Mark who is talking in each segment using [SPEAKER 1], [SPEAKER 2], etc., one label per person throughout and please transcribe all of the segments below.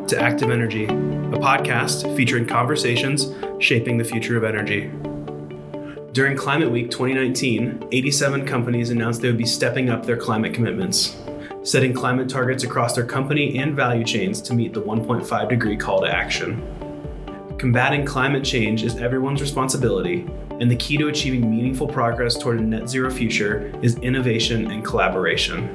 [SPEAKER 1] Welcome to Active Energy, a podcast featuring conversations shaping the future of energy. During Climate Week 2019, 87 companies announced they would be stepping up their climate commitments, setting climate targets across their company and value chains to meet the 1.5 degree call to action. Combating climate change is everyone's responsibility, and the key to achieving meaningful progress toward a net zero future is innovation and collaboration.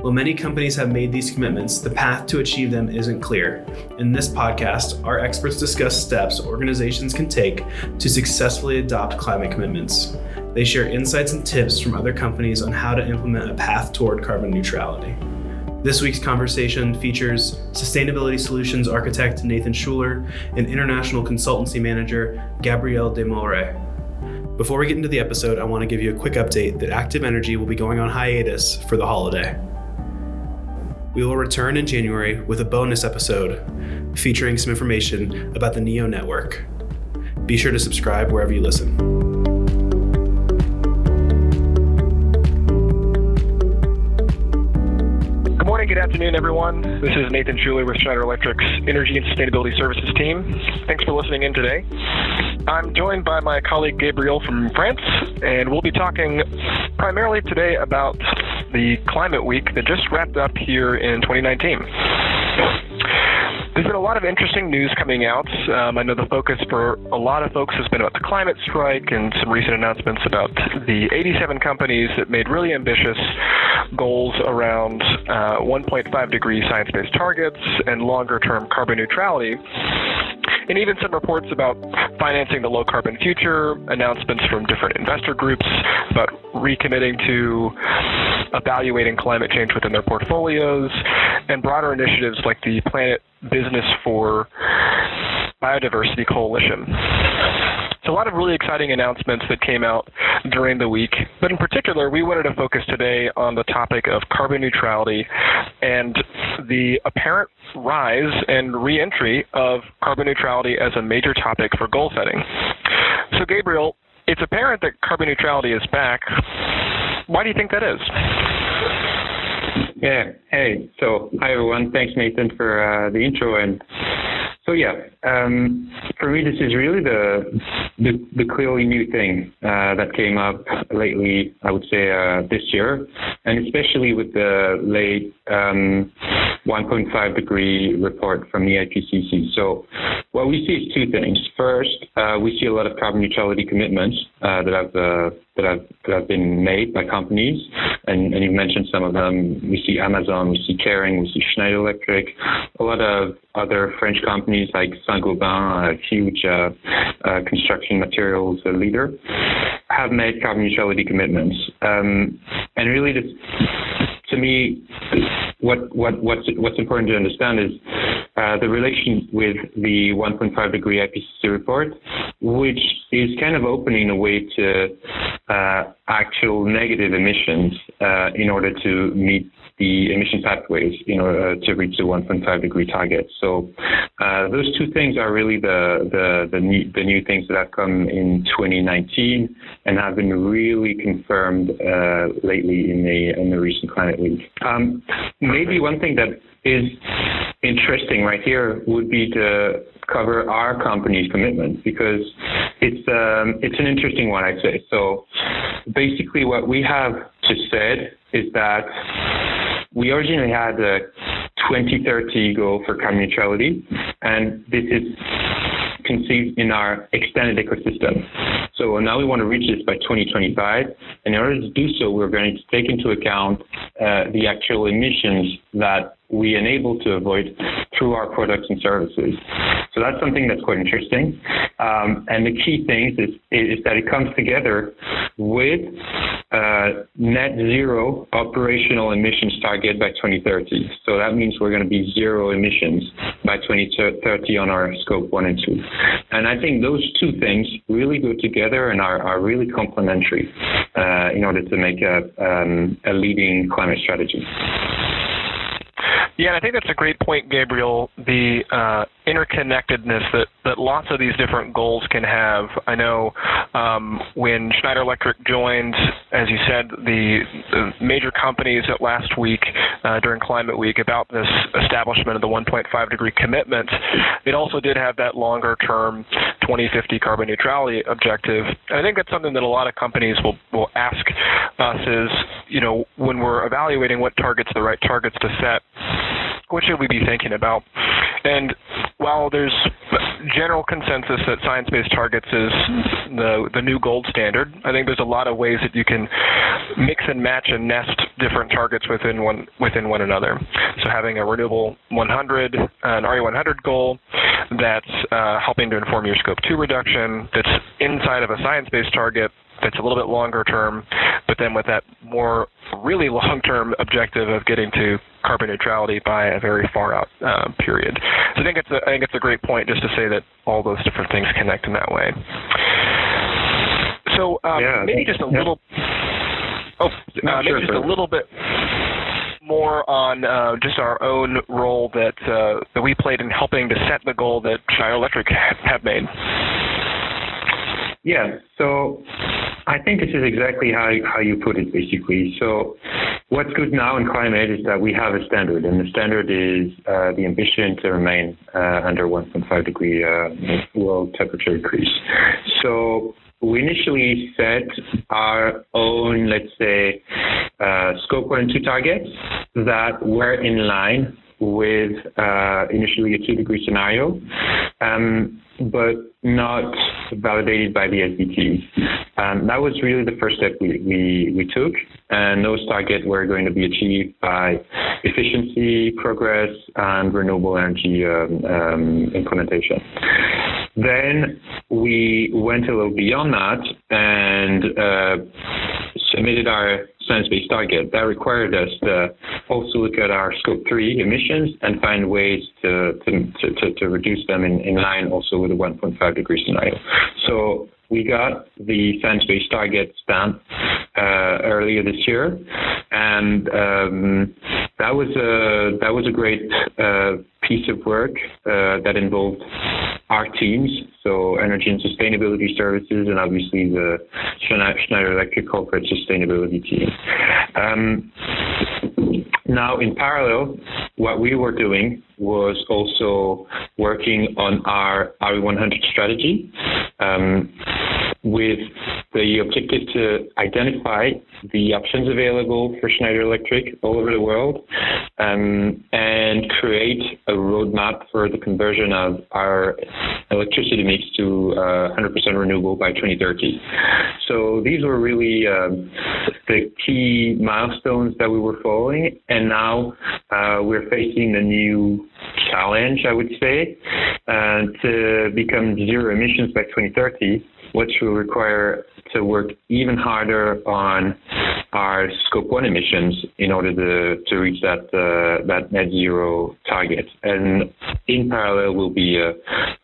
[SPEAKER 1] While many companies have made these commitments, the path to achieve them isn't clear. In this podcast, our experts discuss steps organizations can take to successfully adopt climate commitments. They share insights and tips from other companies on how to implement a path toward carbon neutrality. This week's conversation features Sustainability Solutions Architect Nathan Shuler and International Consultancy Manager Gabriel de Malleray. Before we get into the episode, I want to give you a quick update that Active Energy will be going on hiatus for the holiday. We will return in January with a bonus episode featuring some information about the NEO network. Be sure to subscribe wherever you listen.
[SPEAKER 2] Good morning, good afternoon, everyone. This is Nathan Shuler with Schneider Electric's Energy and Sustainability Services team. Thanks for listening in today. I'm joined by my colleague Gabriel from France, and we'll be talking primarily today about the Climate Week that just wrapped up here in 2019. There's been a lot of interesting news coming out. I know the focus for a lot of folks has been about the climate strike and some recent announcements about the 87 companies that made really ambitious goals around 1.5 degree science-based targets and longer-term carbon neutrality. And even some reports about financing the low-carbon future, announcements from different investor groups about recommitting to evaluating climate change within their portfolios, and broader initiatives like the Planet Business for Biodiversity Coalition. So a lot of really exciting announcements that came out during the week, but in particular, we wanted to focus today on the topic of carbon neutrality and the apparent rise and re-entry of carbon neutrality as a major topic for goal setting. So Gabriel, it's apparent that carbon neutrality is back. Why do you think that is?
[SPEAKER 3] Yeah. Hey. So, hi everyone. Thanks, Nathan, for the intro. And so, for me, this is really the clearly new thing that came up lately. I would say this year, and especially with the late 1.5 degree report from the IPCC. So, what we see is two things. First, we see a lot of carbon neutrality commitments that have been made by companies, and you mentioned some of them. We see Amazon, we see Caring, we see Schneider Electric, a lot of other French companies like Saint-Gobain, a huge construction materials leader, have made carbon neutrality commitments. And really, this, to me, what's important to understand is the relation with the 1.5 degree IPCC report, which is kind of opening a way to actual negative emissions in order to meet the emission pathways to reach the 1.5 degree target. So those two things are really the new things that have come in 2019 and have been really confirmed lately in the recent Climate Week. Maybe one thing that is interesting right here would be to cover our company's commitment, because it's an interesting one, I'd say. So basically what we have just said is that we originally had a 2030 goal for carbon neutrality, and this is conceived in our extended ecosystem. So now we want to reach this by 2025, and in order to do so, we're going to take into account the actual emissions that we enable to avoid through our products and services. So that's something that's quite interesting. And the key thing is that it comes together with net zero operational emissions target by 2030. So that means we're going to be zero emissions by 2030 on our scope 1 and 2. And I think those two things really go together and are really complementary in order to make a leading climate strategy.
[SPEAKER 2] Yeah, and I think that's a great point, Gabriel, the interconnectedness that lots of these different goals can have. I know when Schneider Electric joined, as you said, the major companies at last week during Climate Week about this establishment of the 1.5 degree commitment, it also did have that longer term 2050 carbon neutrality objective. And I think that's something that a lot of companies will ask us is, when we're evaluating what targets the right targets to set, what should we be thinking about? And while there's general consensus that science-based targets is the new gold standard, I think there's a lot of ways that you can mix and match and nest different targets within one another. So having a renewable 100, an RE100 goal that's helping to inform your Scope 2 reduction, that's inside of a science-based target that's a little bit longer term, but then with that more really long-term objective of getting to carbon neutrality by a very far out period. So I think it's a great point just to say that all those different things connect in that way. So maybe just a little. A little bit more on just our own role that we played in helping to set the goal that Schneider Electric have made.
[SPEAKER 3] Yeah, so I think this is exactly how you put it, basically. So what's good now in climate is that we have a standard, and the standard is the ambition to remain under 1.5 degree world temperature increase. So we initially set our own, let's say, Scope 1 and 2 targets that were in line with initially a 2 degree scenario, but not validated by the SBT. That was really the first step we took, and those targets were going to be achieved by efficiency, progress, and renewable energy implementation. Then we went a little beyond that and submitted our science-based target. That required us to also look at our Scope 3 emissions and find ways to reduce them in line also with the 1.5 degree scenario. So we got the science-based target stamp earlier this year, and that was a great piece of work that involved our teams, so Energy and Sustainability Services, and obviously the Schneider Electric Corporate Sustainability team. Now, in parallel, what we were doing was also working on our RE100 strategy with the objective to identify the options available for Schneider Electric all over the world and create a roadmap for the conversion of our electricity mix to 100% renewable by 2030. So these were really the key milestones that we were following, and now we're facing a new challenge, I would say, to become zero emissions by 2030, which will require to work even harder on our Scope 1 emissions in order to reach that net zero target. And in parallel, we'll be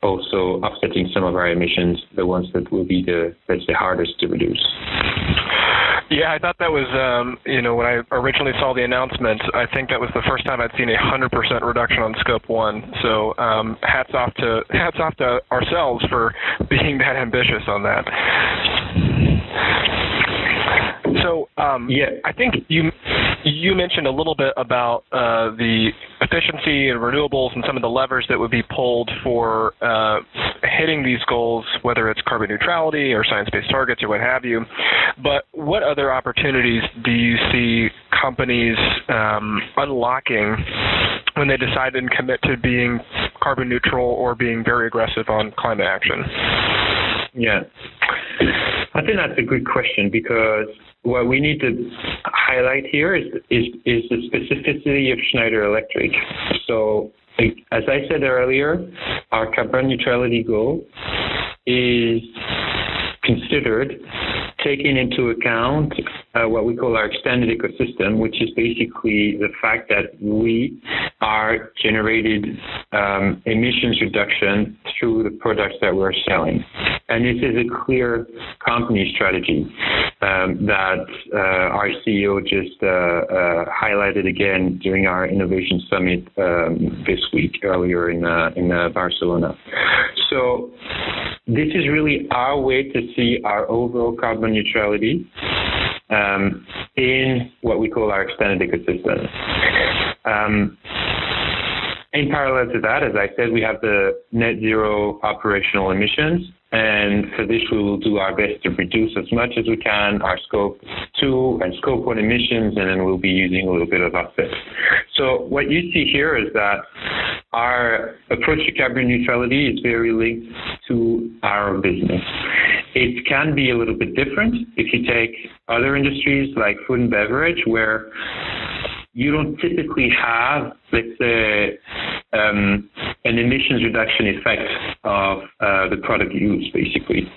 [SPEAKER 3] also offsetting some of our emissions, the ones that will be the hardest to reduce.
[SPEAKER 2] Yeah, I thought that was, when I originally saw the announcement, I think that was the first time I'd seen 100% reduction on Scope 1. So hats off to ourselves for being that ambitious on that. So I think you mentioned a little bit about the efficiency and renewables and some of the levers that would be pulled for hitting these goals, whether it's carbon neutrality or science-based targets or what have you. But what other opportunities do you see companies unlocking when they decide and commit to being carbon neutral or being very aggressive on climate action?
[SPEAKER 3] Yeah. I think that's a good question, because what we need to highlight here is the specificity of Schneider Electric. So, as I said earlier, our carbon neutrality goal is considered taking into account what we call our extended ecosystem, which is basically the fact that we are generated emissions reduction through the products that we're selling. And this is a clear company strategy that our CEO just highlighted again during our innovation summit this week, earlier in Barcelona. So this is really our way to see our overall carbon neutrality in what we call our extended ecosystem. In parallel to that, as I said, we have the net zero operational emissions. And for this, we will do our best to reduce as much as we can our Scope 2 and Scope 1 emissions, and then we'll be using a little bit of offsets. So what you see here is that our approach to carbon neutrality is very linked to our business. It can be a little bit different if you take other industries like food and beverage, where you don't typically have, let's say, an emissions reduction effect of the product used, basically.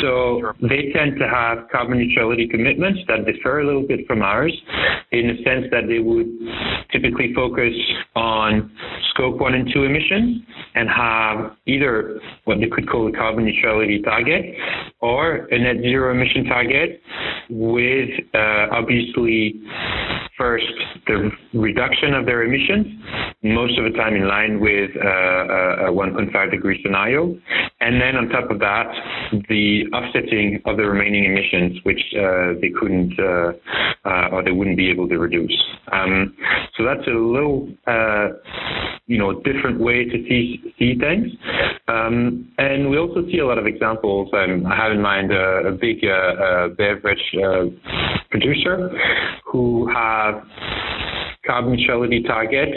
[SPEAKER 3] So they tend to have carbon neutrality commitments that differ a little bit from ours, in the sense that they would typically focus on Scope 1 and 2 emissions and have either what they could call a carbon neutrality target or a net zero emission target with obviously first the reduction of their emissions, most of the time in line with a 1.5 degree scenario, and then on top of that, the offsetting of the remaining emissions, which they couldn't or they wouldn't be able to reduce. So that's a little different way to see things. And we also see a lot of examples. I have in mind a big beverage producer who have carbon neutrality target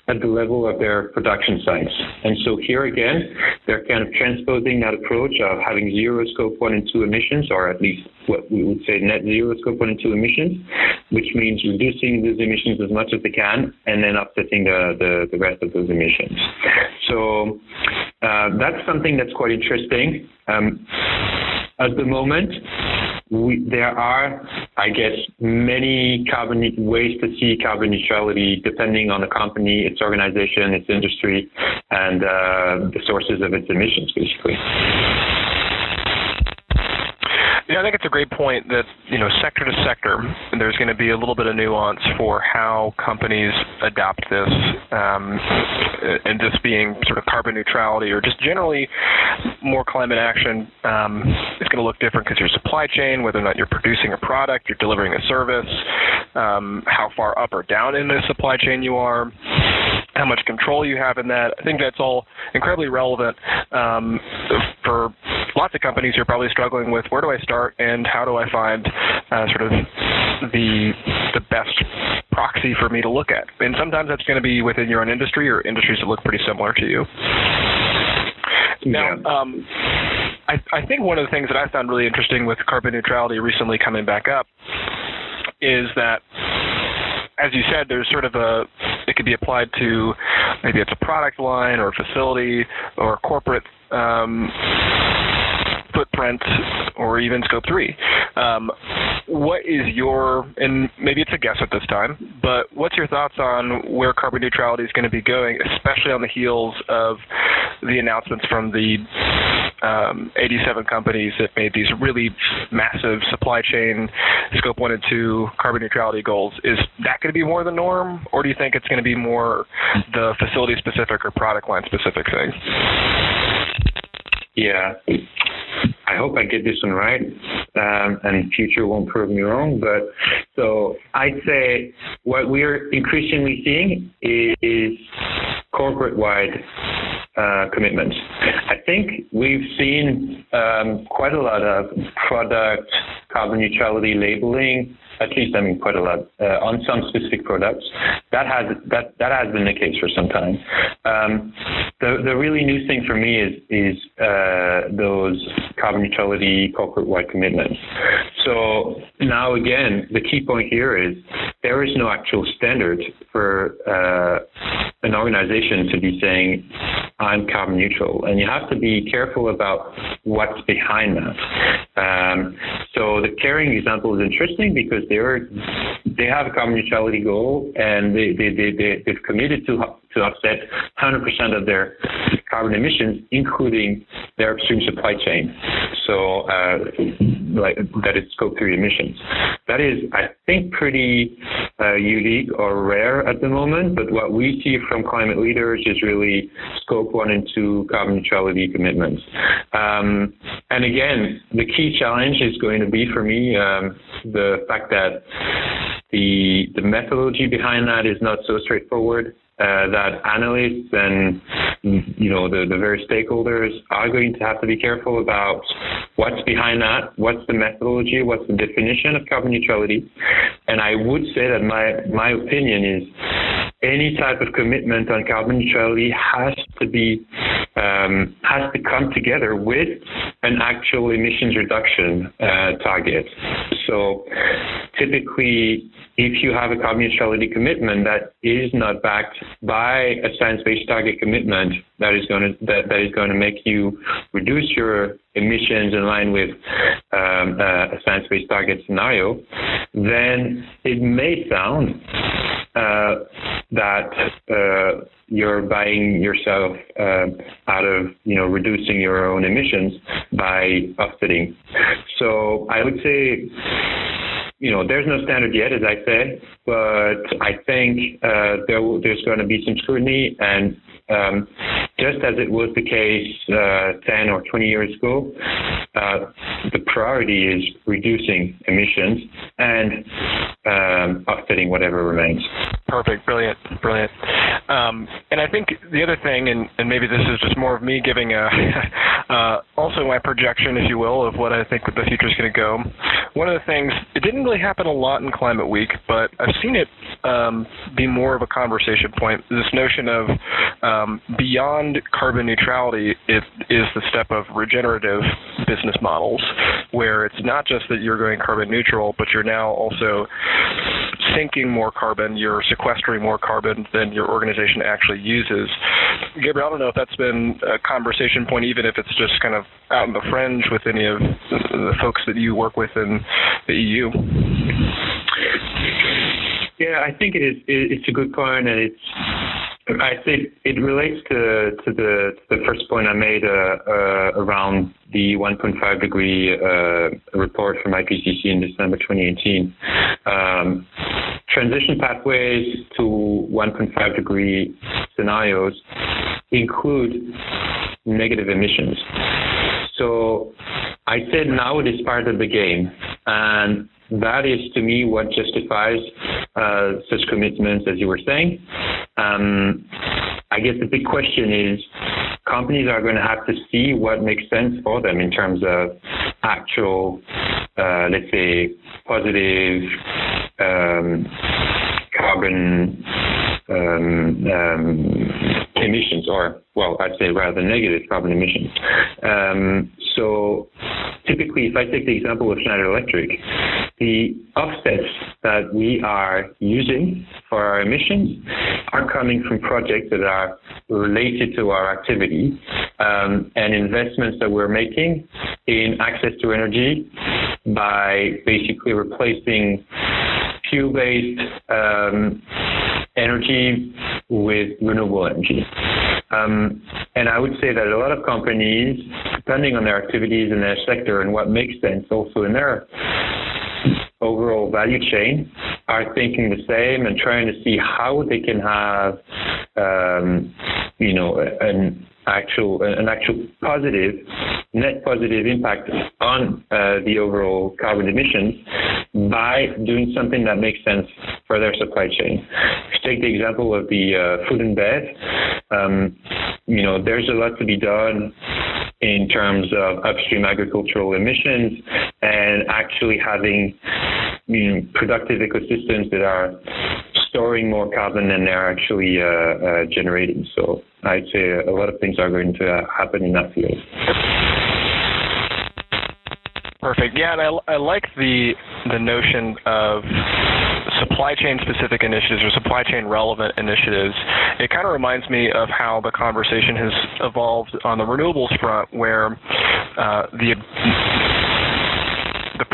[SPEAKER 3] at the level of their production sites. And so here again, they're kind of transposing that approach of having zero Scope 1 and 2 emissions, or at least what we would say net zero Scope 1 and 2 emissions, which means reducing those emissions as much as they can and then offsetting the rest of those emissions. So that's something that's quite interesting. At the moment, there are, I guess, many ways to see carbon neutrality depending on the company, its organization, its industry, and the sources of its emissions, basically.
[SPEAKER 2] Yeah, I think it's a great point that, sector to sector, there's going to be a little bit of nuance for how companies adopt this, and this being sort of carbon neutrality or just generally more climate action is going to look different because your supply chain, whether or not you're producing a product, you're delivering a service, how far up or down in the supply chain you are, how much control you have in that. I think that's all incredibly relevant for lots of companies who are probably struggling with where do I start and how do I find sort of the best proxy for me to look at. And sometimes that's going to be within your own industry or industries that look pretty similar to you. Now, I think one of the things that I found really interesting with carbon neutrality recently coming back up is that, as you said, there's sort of it could be applied to maybe it's a product line or a facility or a corporate footprint or even Scope 3. What is and maybe it's a guess at this time, but what's your thoughts on where carbon neutrality is going to be going, especially on the heels of the announcements from the 87 companies that made these really massive supply chain Scope 1 and 2 carbon neutrality goals? Is that going to be more the norm, or do you think it's going to be more the facility-specific or product line-specific thing?
[SPEAKER 3] Yeah. I hope I get this one right, and future won't prove me wrong. But so I'd say what we're increasingly seeing is corporate-wide commitments. I think we've seen quite a lot of product carbon neutrality labeling, at least quite a lot on some specific products. That has been the case for some time. The really new thing for me is those carbon neutrality corporate-wide commitments. So now again, the key point here is there is no actual standard for an organization to be saying, I'm carbon neutral. And you have to be careful about what's behind that. So So the Kering example is interesting because they have a carbon neutrality goal, and they've committed to offset 100% of their carbon emissions, including their upstream supply chain. So that is Scope 3 emissions. That is, I think, pretty unique or rare at the moment. But what we see from climate leaders is really Scope 1 and 2 carbon neutrality commitments. And again, the key challenge is going to be for me the fact that the methodology behind that is not so straightforward. That analysts and the various stakeholders are going to have to be careful about what's behind that, what's the methodology, what's the definition of carbon neutrality. And I would say that my opinion is any type of commitment on carbon neutrality has to come together with an actual emissions reduction target. So typically, if you have a carbon neutrality commitment that is not backed by a science-based target commitment that is going to make you reduce your emissions in line with a science-based target scenario, then it may sound that you're buying yourself out of reducing your own emissions by offsetting. So I would say, there's no standard yet, as I say, but I think there's going to be some scrutiny, and just as it was the case 10 or 20 years ago, the priority is reducing emissions and offsetting whatever remains.
[SPEAKER 2] Perfect. Brilliant. And I think the other thing, and maybe this is just more of me giving also my projection, if you will, of what I think the future is going to go. One of the things, it didn't really happen a lot in Climate Week, but I've seen it be more of a conversation point. This notion of beyond carbon neutrality, it is the step of regenerative business models, where it's not just that you're going carbon neutral, but you're now also sinking more carbon, you're sequestering more carbon than your organization actually uses. Gabriel, I don't know if that's been a conversation point, even if it's just kind of out in the fringe with any of the folks that you work with in the EU.
[SPEAKER 3] Yeah, I think it is. It's a good point, and I think it relates to the first point I made around the 1.5 degree report from IPCC in December 2018. Transition pathways to 1.5 degree scenarios include negative emissions. So I said now it is part of the game, and that is, to me, what justifies such commitments, as you were saying. I guess the big question is, companies are going to have to see what makes sense for them in terms of actual, let's say, positive carbon emissions, or, well, I'd say rather negative carbon emissions. So typically, if I take the example of Schneider Electric, the offsets that we are using for our emissions are coming from projects that are related to our activity and investments that we're making in access to energy by basically replacing fuel-based energy with renewable energy. And I would say that a lot of companies, depending on their activities in their sector and what makes sense also in their overall value chain, are thinking the same and trying to see how they can have, an actual positive, net positive impact on the overall carbon emissions by doing something that makes sense for their supply chain. If you take the example of the food and bev, there's a lot to be done in terms of upstream agricultural emissions and actually having productive ecosystems that are storing more carbon than they're actually generating. So I'd say a lot of things are going to happen in that field.
[SPEAKER 2] Perfect. Yeah, and I like the notion of supply chain specific initiatives or supply chain relevant initiatives. It kind of reminds me of how the conversation has evolved on the renewables front, where the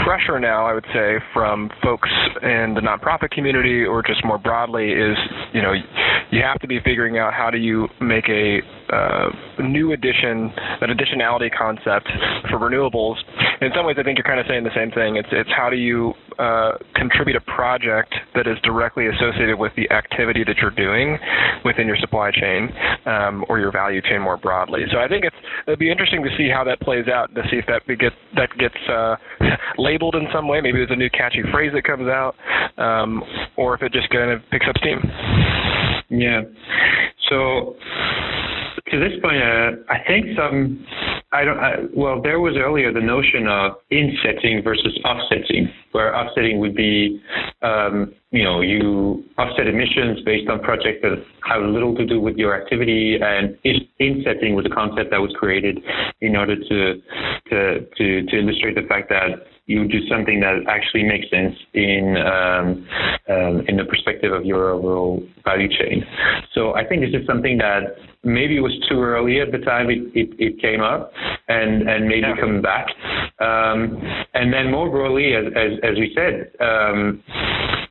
[SPEAKER 2] pressure now, I would say, from folks in the nonprofit community or just more broadly is, you have to be figuring out how do you make a new addition, that additionality concept for renewables. In some ways, I think you're kind of saying the same thing. It's how do you contribute a project that is directly associated with the activity that you're doing within your supply chain or your value chain more broadly. So I think it'll be interesting to see how that plays out, to see if that gets labeled in some way. Maybe there's a new catchy phrase that comes out, or if it just kind of picks up steam.
[SPEAKER 3] Yeah. So to this point, I think there was earlier the notion of insetting versus offsetting, where offsetting would be, you offset emissions based on projects that have little to do with your activity, and insetting was a concept that was created in order to illustrate the fact that you do something that actually makes sense in the perspective of your overall value chain. So I think this is something that maybe was too early at the time it came up, and maybe coming back. And then more broadly, as we said,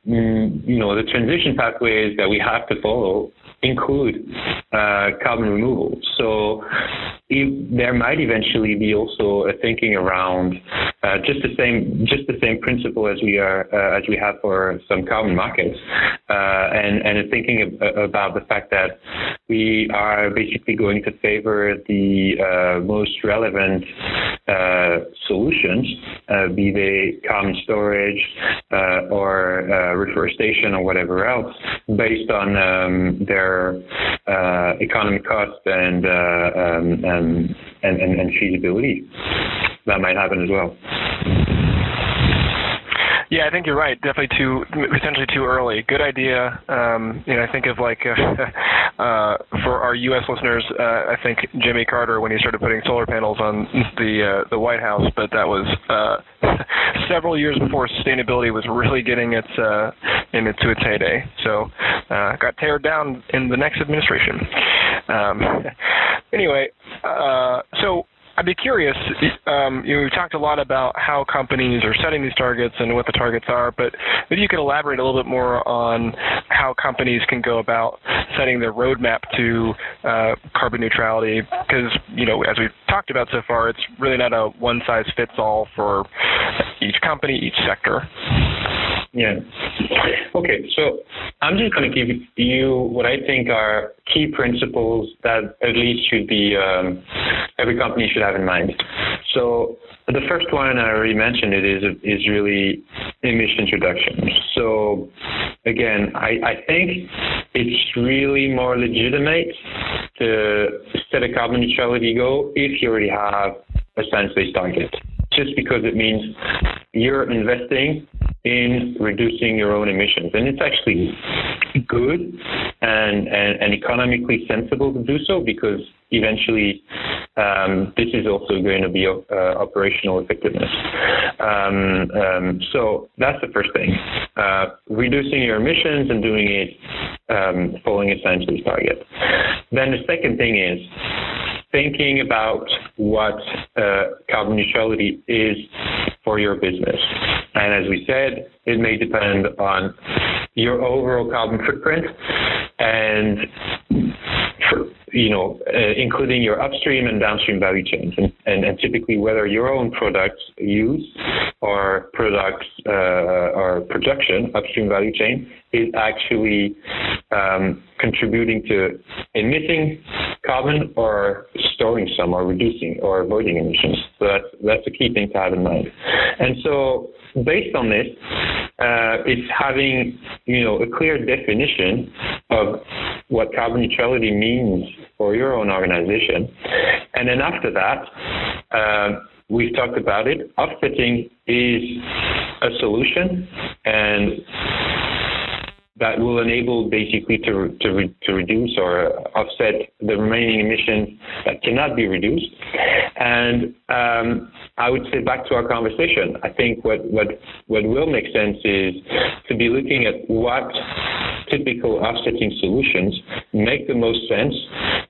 [SPEAKER 3] the transition pathways that we have to follow include carbon removal. So there might eventually be also a thinking around just the same principle as we have for some carbon markets, and a thinking about the fact that we are basically going to favor the most relevant solutions, be they carbon storage or reforestation or whatever else, based on their economic cost and feasibility. That might happen as well.
[SPEAKER 2] Yeah, I think you're right. Definitely potentially too early. Good idea. I think of for our U.S. listeners, I think Jimmy Carter when he started putting solar panels on the White House, but that was several years before sustainability was really getting into its heyday. So got teared down in the next administration. Anyway, so I'd be curious, we've talked a lot about how companies are setting these targets and what the targets are, but maybe you could elaborate a little bit more on how companies can go about setting their roadmap to carbon neutrality, because, as we've talked about so far, it's really not a one-size-fits-all for each company, each sector.
[SPEAKER 3] Yeah. Okay, so I'm just going to give you what I think are key principles that at least should be every company should have in mind. So the first one, I already mentioned it, is really emissions reduction. So again, I think it's really more legitimate to set a carbon neutrality goal if you already have a science-based target, just because it means you're investing in reducing your own emissions. And it's actually good and economically sensible to do so, because eventually this is also going to be operational effectiveness. So that's the first thing. Reducing your emissions and doing it following a science-based target. Then the second thing is thinking about what carbon neutrality is for your business. And as we said, it may depend on your overall carbon footprint and, including your upstream and downstream value chains, and typically whether your own products use or products or production upstream value chain is actually contributing to emitting carbon or storing some or reducing or avoiding emissions. So that's a key thing to have in mind. And so based on this, it's having a clear definition of what carbon neutrality means for your own organization. And then after that, we've talked about it. Offsetting is a solution, and that will enable basically to reduce or offset the remaining emissions that cannot be reduced. And I would say back to our conversation, I think what will make sense is to be looking at what typical offsetting solutions make the most sense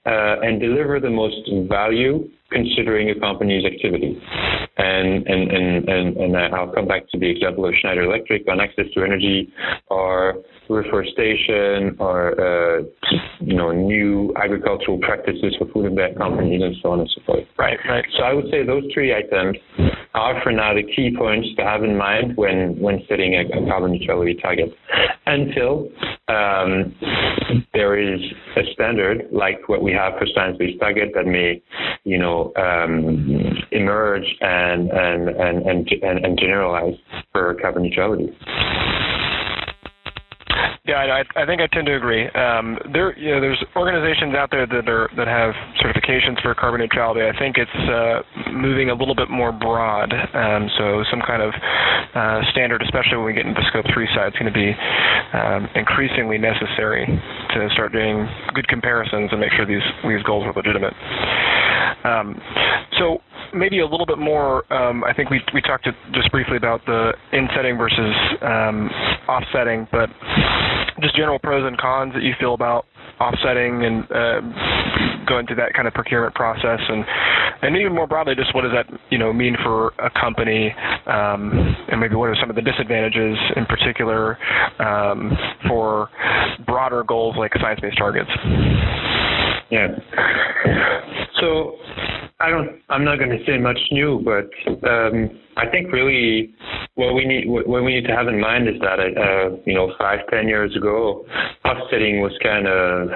[SPEAKER 3] and deliver the most value considering a company's activity. And I'll come back to the example of Schneider Electric on access to energy, or reforestation, or new agricultural practices for food and beverage companies, and so on and so forth.
[SPEAKER 2] Right.
[SPEAKER 3] So I would say those three items are for now the key points to have in mind when setting a carbon neutrality target. Until there is a standard like what we have for science-based target that may, emerge and generalize for carbon neutrality.
[SPEAKER 2] Yeah, I think I tend to agree. There's organizations out there that have certifications for carbon neutrality. I think it's moving a little bit more broad. So some kind of standard, especially when we get into the Scope 3 side, is going to be increasingly necessary to start doing good comparisons and make sure these goals are legitimate. So maybe a little bit more, I think we talked just briefly about the insetting versus offsetting, but just general pros and cons that you feel about offsetting and going through that kind of procurement process, and even more broadly, just what does that mean for a company, and maybe what are some of the disadvantages in particular for broader goals like science-based targets?
[SPEAKER 3] Yeah. So I'm not going to say much new, but I think really what we need to have in mind is that 5-10 years ago, offsetting was kind of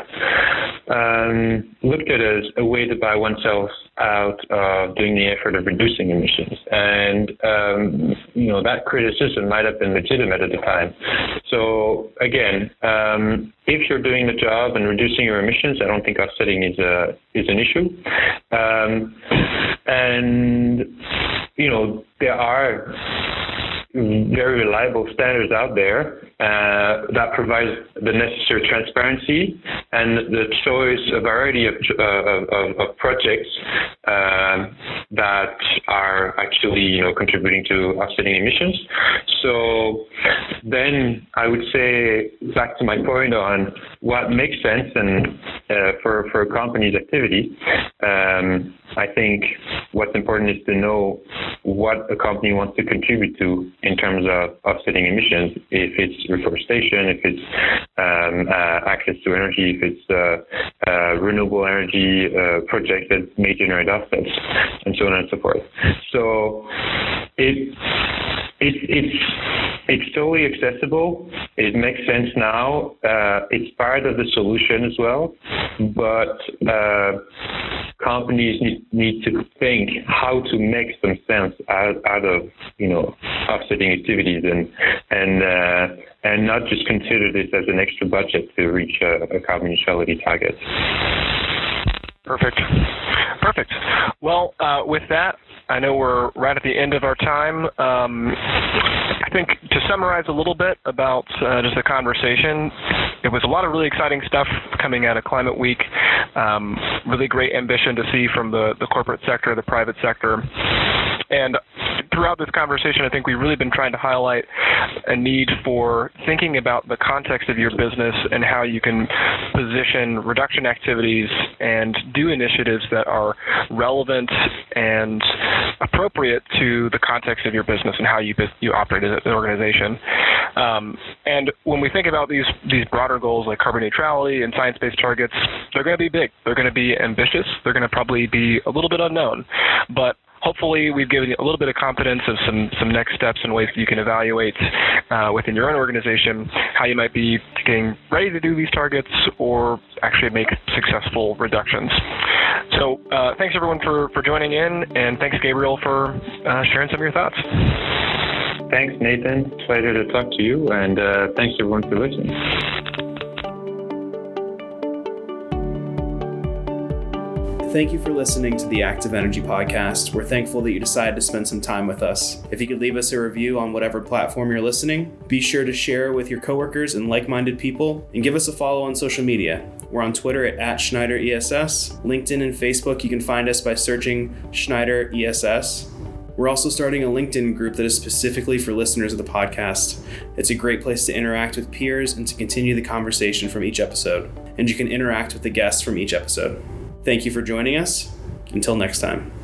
[SPEAKER 3] looked at as a way to buy oneself out of doing the effort of reducing emissions, and that criticism might have been legitimate at the time. So again, if you're doing the job and reducing your emissions, I don't think offsetting is an issue. And there are very reliable standards out there that provides the necessary transparency and the choice, a variety of projects that are actually contributing to offsetting emissions. So then I would say, back to my point on what makes sense and for a company's activity, I think what's important is to know what a company wants to contribute to in terms of offsetting emissions. If it's reforestation, if it's access to energy, if it's renewable energy projects that may generate offsets, and so on and so forth. So it's totally accessible. It makes sense now. It's part of the solution as well, but companies need to think how to make some sense out of offsetting activities and not just consider this as an extra budget to reach a carbon neutrality target.
[SPEAKER 2] Perfect. Well, with that, I know we're right at the end of our time. I think to summarize a little bit about just the conversation, it was a lot of really exciting stuff coming out of Climate Week. Really great ambition to see from the corporate sector, the private sector. And throughout this conversation, I think we've really been trying to highlight a need for thinking about the context of your business and how you can position reduction activities and do initiatives that are relevant and appropriate to the context of your business and how you operate as an organization. And when we think about these broader goals like carbon neutrality and science-based targets, they're going to be big. They're going to be ambitious. They're going to probably be a little bit unknown. But hopefully we've given you a little bit of confidence of some next steps and ways that you can evaluate within your own organization how you might be getting ready to do these targets or actually make successful reductions. So thanks everyone for joining in, and thanks Gabriel for sharing some of your thoughts.
[SPEAKER 3] Thanks Nathan, pleasure to talk to you, and thanks everyone for listening.
[SPEAKER 1] Thank you for listening to the Active Energy Podcast. We're thankful that you decided to spend some time with us. If you could leave us a review on whatever platform you're listening, be sure to share with your coworkers and like-minded people, and give us a follow on social media. We're on Twitter at Schneider ESS. LinkedIn and Facebook, you can find us by searching Schneider ESS. We're also starting a LinkedIn group that is specifically for listeners of the podcast. It's a great place to interact with peers and to continue the conversation from each episode. And you can interact with the guests from each episode. Thank you for joining us. Until next time.